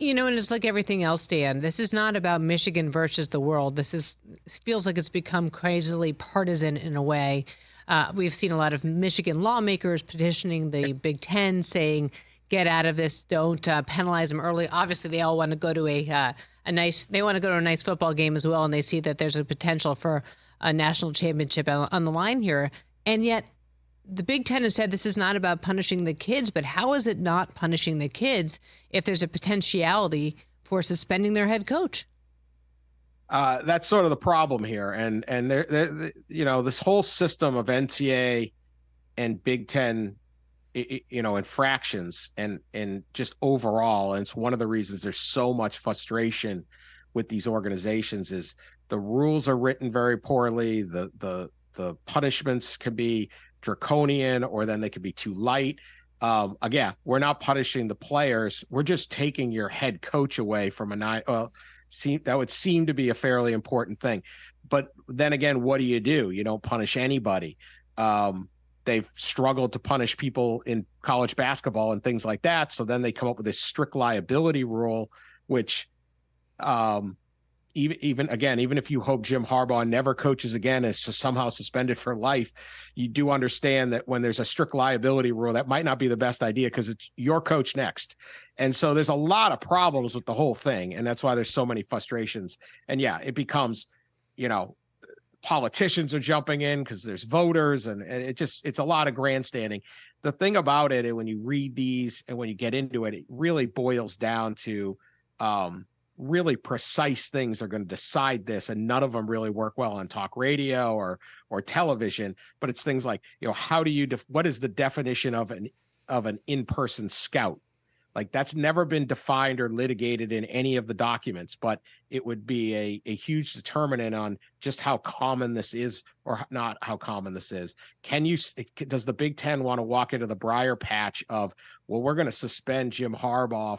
And it's like everything else, Dan. This is not about Michigan versus the world. Feels like it's become crazily partisan in a way. We've seen a lot of Michigan lawmakers petitioning the Big Ten, saying, "Get out of this! Don't penalize them early." Obviously, they all want to go to they want to go to a nice football game as well, and they see that there's a potential for a national championship on the line here, and yet the Big Ten has said this is not about punishing the kids, but how is it not punishing the kids if there's a potentiality for suspending their head coach? That's sort of the problem here. And this whole system of NCAA and Big Ten, infractions and just overall, and it's one of the reasons there's so much frustration with these organizations is the rules are written very poorly. The punishments can be draconian, or then they could be too light. Again, we're not punishing the players. We're just taking your head coach away from that would seem to be a fairly important thing. But then again, what do? You don't punish anybody. They've struggled to punish people in college basketball and things like that. So then they come up with this strict liability rule, which even if you hope Jim Harbaugh never coaches again, is just somehow suspended for life, you do understand that when there's a strict liability rule, that might not be the best idea because it's your coach next. And so there's a lot of problems with the whole thing. And that's why there's so many frustrations. And yeah, it becomes, politicians are jumping in because there's voters and it's a lot of grandstanding. The thing about it, and when you read these and when you get into it, it really boils down to really precise things are going to decide this, and none of them really work well on talk radio or television. But it's things like, how do you what is the definition of an in-person scout? Like, that's never been defined or litigated in any of the documents, but it would be a huge determinant on just how common this is or not how common this is. Does the Big Ten want to walk into the briar patch of, well, we're going to suspend Jim Harbaugh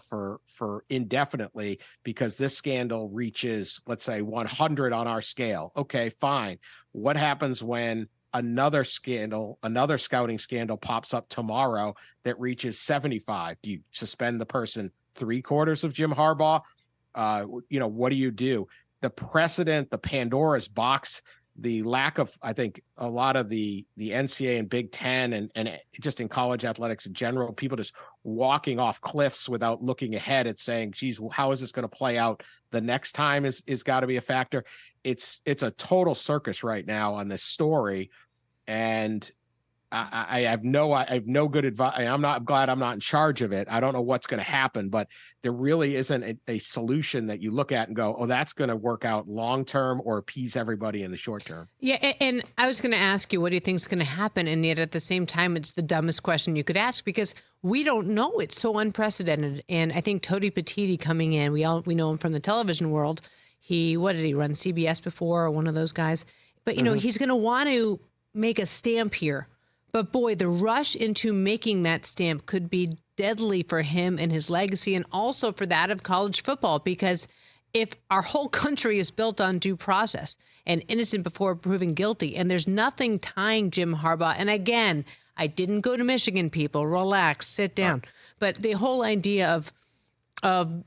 for indefinitely because this scandal reaches, let's say, 100 on our scale? Okay, fine. What happens when another scouting scandal pops up tomorrow that reaches 75? Do you suspend the person 3/4 of Jim Harbaugh? What do you do? The precedent, the Pandora's box, the lack of, I think, a lot of the NCAA and Big Ten and just in college athletics in general, people just walking off cliffs without looking ahead at saying, geez, how is this going to play out the next time is got to be a factor. It's a total circus right now on this story. And I have no good advice. I'm glad I'm not in charge of it. I don't know what's going to happen, but there really isn't a solution that you look at and go, oh, that's going to work out long-term or appease everybody in the short term. Yeah. And I was going to ask you, what do you think is going to happen? And yet at the same time, it's the dumbest question you could ask because we don't know. It's so unprecedented. And I think Tony Petiti coming in, we know him from the television world. What did he run, CBS before, or one of those guys? But, he's going to want to make a stamp here. But boy, the rush into making that stamp could be deadly for him and his legacy, and also for that of college football, because if our whole country is built on due process and innocent before proven guilty, and there's nothing tying Jim Harbaugh, and again, I didn't go to Michigan, people, relax, sit down. But the whole idea of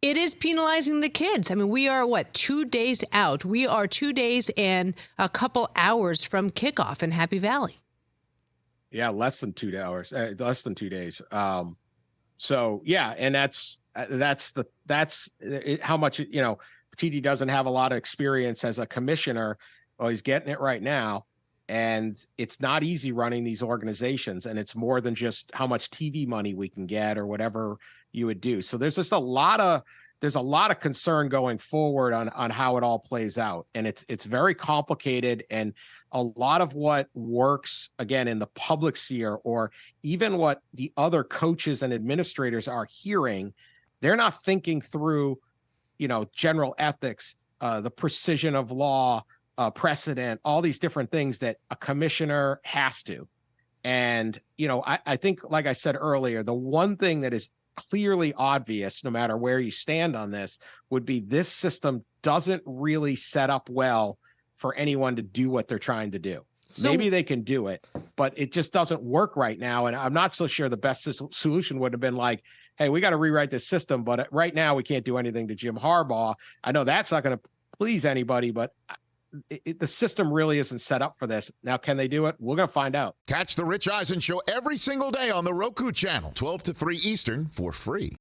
it is penalizing the kids. I mean, we are, 2 days out? We are 2 days and a couple hours from kickoff in Happy Valley. Yeah, less than 2 hours, less than 2 days. So yeah, and that's how much, Petiti doesn't have a lot of experience as a commissioner. Well, he's getting it right now. And it's not easy running these organizations. And it's more than just how much TV money we can get or whatever you would do. So there's just a lot of concern going forward on how it all plays out. And it's very complicated. And a lot of what works, again, in the public sphere, or even what the other coaches and administrators are hearing, they're not thinking through, general ethics, the precision of law, precedent, all these different things that a commissioner has to. And, I think, like I said earlier, the one thing that is clearly obvious, no matter where you stand on this, would be this system doesn't really set up well for anyone to do what they're trying to do. So, maybe they can do it, but it just doesn't work right now. And I'm not so sure the best solution would have been like, hey, we got to rewrite this system, but right now we can't do anything to Jim Harbaugh. I know that's not going to please anybody, but the system really isn't set up for this. Now, can they do it? We're going to find out. Catch the Rich Eisen Show every single day on the Roku channel, 12 to 3 Eastern, for free.